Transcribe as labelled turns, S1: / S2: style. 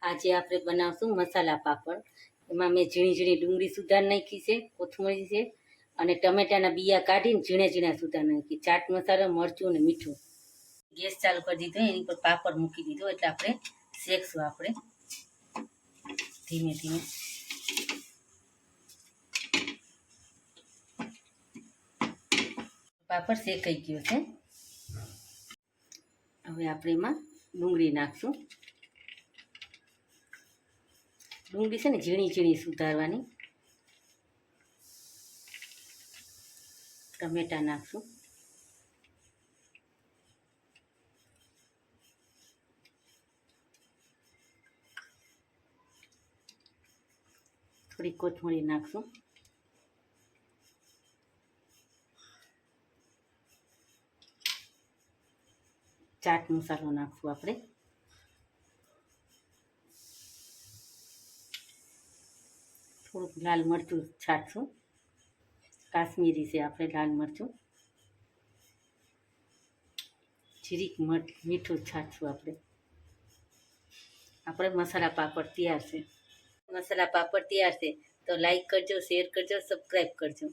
S1: આજે આપણે બનાવશું મસાલા પાપડ. એમાં મેં ઝીણી ઝીણી ડુંગળી સુધાર નાખી છે, કોથમરી છે અને ટમેટાના બિયા કાઢીને ઝીણા ઝીણા સુધાર નાખી, ચાટ મસાલો, મરચું અને મીઠું. ગેસ ચાલુ કરી દીધો, એની પર પાપડ મૂકી દીધો એટલે આપણે શેકશું. આપણે ધીમે ધીમે પાપડ શેકાઈ ગયો છે. હવે આપણે એમાં ડુંગળી નાખશું. ડુંગળી છે ને ઝીણી ઝીણી સુધારવાની. ટમેટા નાખશું. થોડી કોથમરી નાખશું. ચાટ મસાલો નાખશું આપણે. થોડુંક લાલ મરચું છાંટશું. કાશ્મીરી છે આપણે લાલ મરચું. જીરીક મીઠું છાંટશું આપણે. મસાલા પાપડ તૈયાર છે. મસાલા પાપડ તૈયાર છે તો લાઈક કરજો, શેર કરજો, સબસ્ક્રાઈબ કરજો.